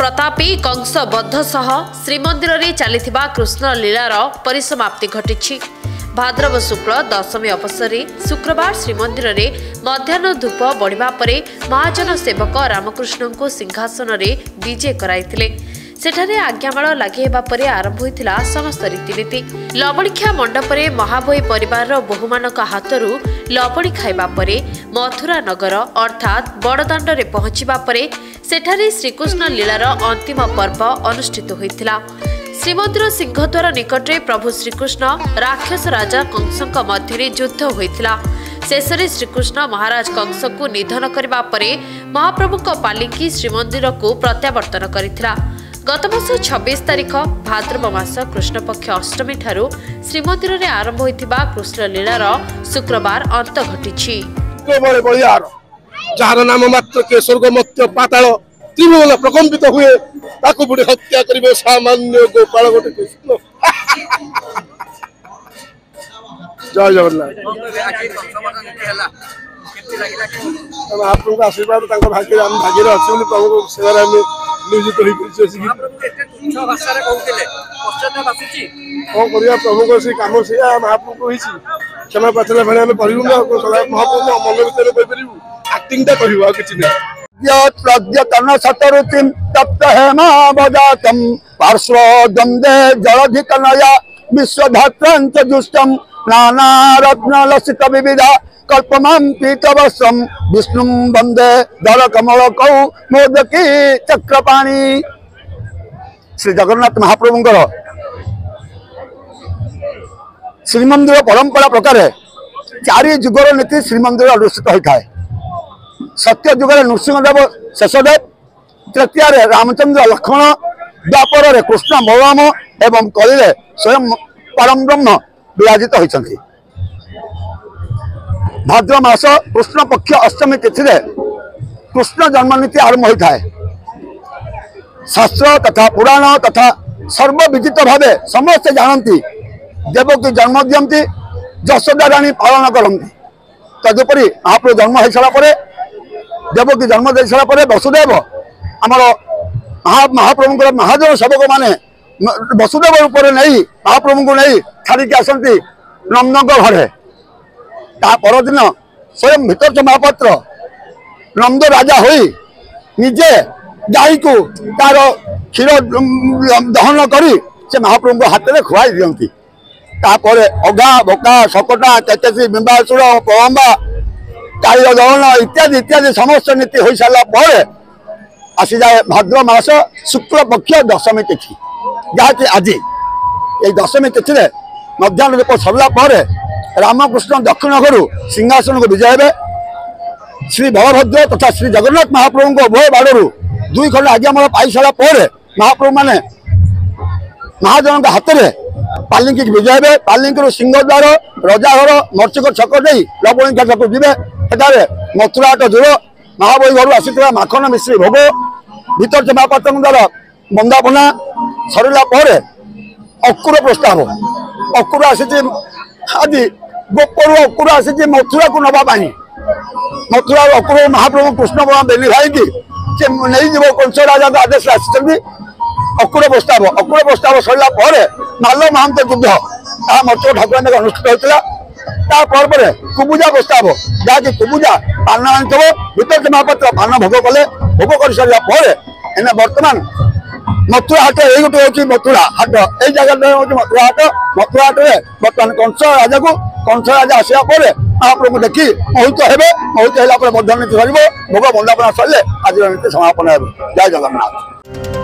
प्रतापी कंस बद्ध सह श्रीमंदिर में चलिथिबा कृष्ण लीलार परिसमाप्ति घटी। भाद्रव शुक्ल दशमी अवसर शुक्रवार श्रीमंदिर में मध्याह्न धूप बढ़िबा परे महाजन सेवक रामकृष्ण को सिंहासन में विजे कराइथिले। सेठारे आज्ञामाल लगे परे आरंभ होइथिला समस्त रीतिनीति। लवणिखा मंडपरे महाबोई परिवार बहुमानक हाथरू लवणी खाइबा परे मथुरा नगर अर्थात बड़दाण्ड रे पहुंचीबा परे सेठारे श्रीकृष्ण लीलार अंतिम पर्व अनुष्ठित होइथिला। श्रीमंदिर सिंहद्वार निकटरे प्रभु श्रीकृष्ण राक्षस राजा कंसक मध्य युद्ध होइथिला। शेषरे श्रीकृष्ण महाराज कंस को निधन करबा परे महाप्रभुक पालिकी श्रीमंदिर को प्रत्यावर्तन करिथिला। गत वर्ष 26 तारिख भाद्रव मास कृष्ण पक्ष अष्टमी ठारू श्रीमंदिर में आरंभ होइथिबा कृष्ण लीलार शुक्रवार अंत घटी। जार नाम मात्र के स्वर्ग मत्य पाताल त्रिभुवन प्रकंपित हुए ताकू बुढ़े हत्या करिवे सामान्य गोपाल गोटे कृष्ण। जय जगन्नाथ। आपको आशीर्वाद भाग्य भाग्य अच्छे प्रभु सेवा नियोजित प्रभु को से कम से महाप्रभु क्षमा प्रार्थना भाई आम पढ़ू महाप्रभु मन भर एक्टिंग कह कि प्रद्यतन शतरुतिम तप्त हेमावजातम पार्श्व द्वंदे जलधितनया विश्वधात्रांच दुष्टम नाना रत्न लसित विविधा कल्पमां पीतवस्त्रम विष्णु वंदे दल कमल कौ मोदकी चक्रपाणी। श्री जगन्नाथ महाप्रभुंकर श्रीमंदिर परंपरा प्रकार 4 जुगर नीति श्रीमंदिर अनुष्ठित होता है। सत्य जुगर नृसिंहदेव शेषदेव, तृतीय रामचंद्र लक्ष्मण, द्वापर कृष्ण बलराम एवं कली स्वयं परम ब्रह्म विराजित होती। भाद्र मास कृष्ण पक्ष अष्टमी तिथि कृष्ण जन्मनीति आरंभ होता है। शास्त्र तथा पुराण तथा सर्वविदित भावे समस्ते जानती देवकी जन्म दियंती यशोदा रानी पालन करती। तदुपरि महाप्रभु जन्म हो सारा देवकी जन्म दे सारा वसुदेव आमर महाप्रभु महाजन सेवक माने वसुदेव रूप नहीं महाप्रभु को नहीं छाड़िकी आसती नंदन घरे। परदिन स्वयं भीतर महापात्र नंद राजा होई निजे गाई को तार क्षीर दहन करी से महाप्रभु को हाथ में खुआई दियंती। अगा बका सकटा केकेसी बिंबासुर पवंबा काली दहन इत्यादि इत्यादि समस्त नीति हो सारा पर आसी जाए भाद्र मास शुक्ल पक्ष दशमी तिथि जहाँकि आज ये दशमी तिथि मध्याह्न रूप सरला पर रामकृष्ण दक्षिण घर सिंहासन को विजय हे। श्री बलभद्र तथा श्री जगन्नाथ महाप्रभु को उभय बाड़ू 2 खंड आज्ञामाल पाई सारा पर महाप्रभु माने महाजन हाथ में पालिंकी विजय हे। पालिंकी सिंहद्वार रजाघर मर्चिक छक नहीं लवणिका छक जी सेठारे मथुराट दूर महाबई घर आसी माखन मिश्री भोग भीतर महापात्र द्वारा बंदापना सरला पर अकुर प्रस्ताव अकुर आसी आज गोपर अकुर आसी मथुरा को नवा मथुरा अकुर महाप्रभु कृष्ण बलराम बेली भाई की नहीं जीव कंस राजा का आदेश आसी अकुर प्रस्ताव सरला पर माल महांत युद्ध मथुरा ठाकुर अनुष्ठित होता। कुबुजा प्रस्ताव जहाँकि कुबुजा पान आनी भीतर महापात्र पान भोग कले भोग कर सारा पर बर्तमान मथुरा हाट ये गोटे हूँ मथुरा हाट ये जगह हूँ मथुरा हाट में बर्तमान कंस राजा को कंस राजा आसा महाप्रभु देखी मोहित हे मोहित है मध्य नीति सर भोग बंदापना सर आज नीति समापन हो। जय जगन्नाथ।